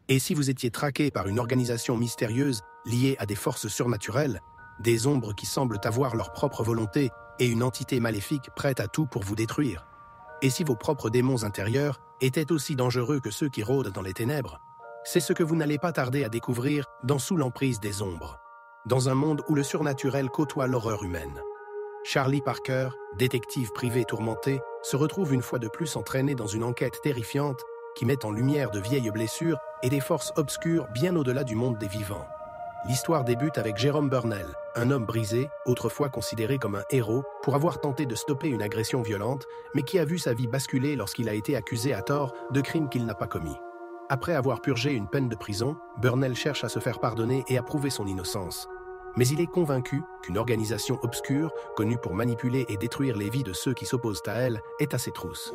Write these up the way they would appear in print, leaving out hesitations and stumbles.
Et si vous étiez traqué par une organisation mystérieuse liée à des forces surnaturelles, des ombres qui semblent avoir leur propre volonté et une entité maléfique prête à tout pour vous détruire? Et si vos propres démons intérieurs étaient aussi dangereux que ceux qui rôdent dans les ténèbres? C'est ce que vous n'allez pas tarder à découvrir dans Sous l'emprise des ombres, dans un monde où le surnaturel côtoie l'horreur humaine. Charlie Parker, détective privé tourmenté, se retrouve une fois de plus entraîné dans une enquête terrifiante qui met en lumière de vieilles blessures et des forces obscures bien au-delà du monde des vivants. L'histoire débute avec Jérôme Burnell, un homme brisé, autrefois considéré comme un héros, pour avoir tenté de stopper une agression violente, mais qui a vu sa vie basculer lorsqu'il a été accusé à tort de crimes qu'il n'a pas commis. Après avoir purgé une peine de prison, Burnell cherche à se faire pardonner et à prouver son innocence. Mais il est convaincu qu'une organisation obscure, connue pour manipuler et détruire les vies de ceux qui s'opposent à elle, est à ses trousses.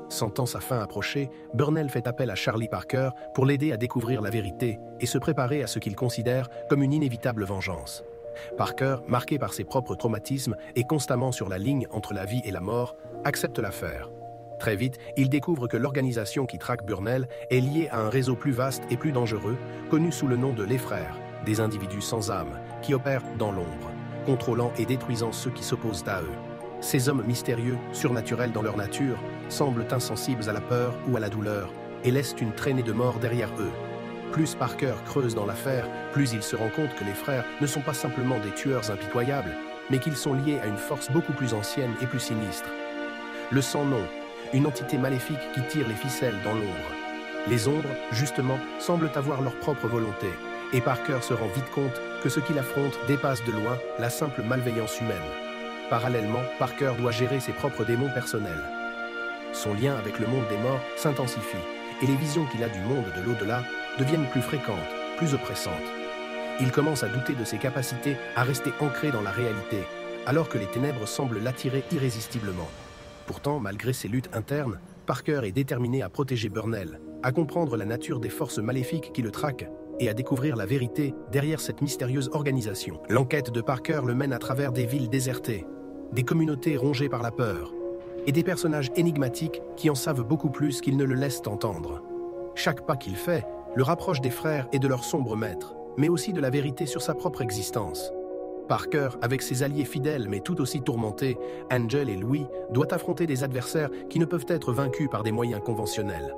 Sentant sa fin approcher, Burnell fait appel à Charlie Parker pour l'aider à découvrir la vérité et se préparer à ce qu'il considère comme une inévitable vengeance. Parker, marqué par ses propres traumatismes et constamment sur la ligne entre la vie et la mort, accepte l'affaire. Très vite, il découvre que l'organisation qui traque Burnell est liée à un réseau plus vaste et plus dangereux, connu sous le nom de Les Frères, des individus sans âme, qui opèrent dans l'ombre, contrôlant et détruisant ceux qui s'opposent à eux. Ces hommes mystérieux, surnaturels dans leur nature, semblent insensibles à la peur ou à la douleur et laissent une traînée de mort derrière eux. Plus Parker creuse dans l'affaire, plus il se rend compte que les frères ne sont pas simplement des tueurs impitoyables, mais qu'ils sont liés à une force beaucoup plus ancienne et plus sinistre. Le sans-nom, une entité maléfique qui tire les ficelles dans l'ombre. Les ombres, justement, semblent avoir leur propre volonté, et Parker se rend vite compte que ce qu'il affronte dépasse de loin la simple malveillance humaine. Parallèlement, Parker doit gérer ses propres démons personnels. Son lien avec le monde des morts s'intensifie, et les visions qu'il a du monde de l'au-delà deviennent plus fréquentes, plus oppressantes. Il commence à douter de ses capacités à rester ancré dans la réalité, alors que les ténèbres semblent l'attirer irrésistiblement. Pourtant, malgré ses luttes internes, Parker est déterminé à protéger Burnell, à comprendre la nature des forces maléfiques qui le traquent et à découvrir la vérité derrière cette mystérieuse organisation. L'enquête de Parker le mène à travers des villes désertées, des communautés rongées par la peur, et des personnages énigmatiques qui en savent beaucoup plus qu'ils ne le laissent entendre. Chaque pas qu'il fait le rapproche des frères et de leur sombre maître, mais aussi de la vérité sur sa propre existence. Parker, avec ses alliés fidèles mais tout aussi tourmentés, Angel et Louis, doit affronter des adversaires qui ne peuvent être vaincus par des moyens conventionnels.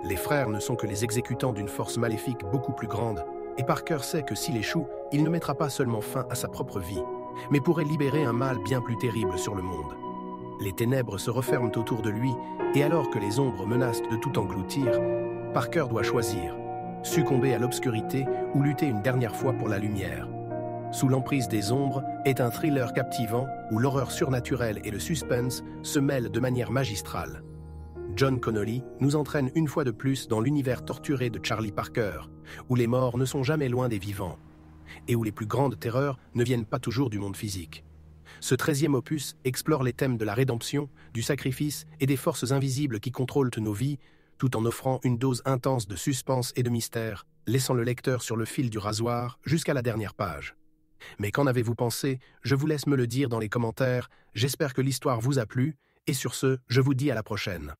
Les frères ne sont que les exécutants d'une force maléfique beaucoup plus grande, et Parker sait que s'il échoue, il ne mettra pas seulement fin à sa propre vie, mais pourrait libérer un mal bien plus terrible sur le monde. Les ténèbres se referment autour de lui, et alors que les ombres menacent de tout engloutir, Parker doit choisir, succomber à l'obscurité ou lutter une dernière fois pour la lumière. Sous l'emprise des ombres est un thriller captivant où l'horreur surnaturelle et le suspense se mêlent de manière magistrale. John Connolly nous entraîne une fois de plus dans l'univers torturé de Charlie Parker, où les morts ne sont jamais loin des vivants, et où les plus grandes terreurs ne viennent pas toujours du monde physique. Ce 13e opus explore les thèmes de la rédemption, du sacrifice et des forces invisibles qui contrôlent nos vies, tout en offrant une dose intense de suspense et de mystère, laissant le lecteur sur le fil du rasoir jusqu'à la dernière page. Mais qu'en avez-vous pensé? Je vous laisse me le dire dans les commentaires. J'espère que l'histoire vous a plu, et sur ce, je vous dis à la prochaine.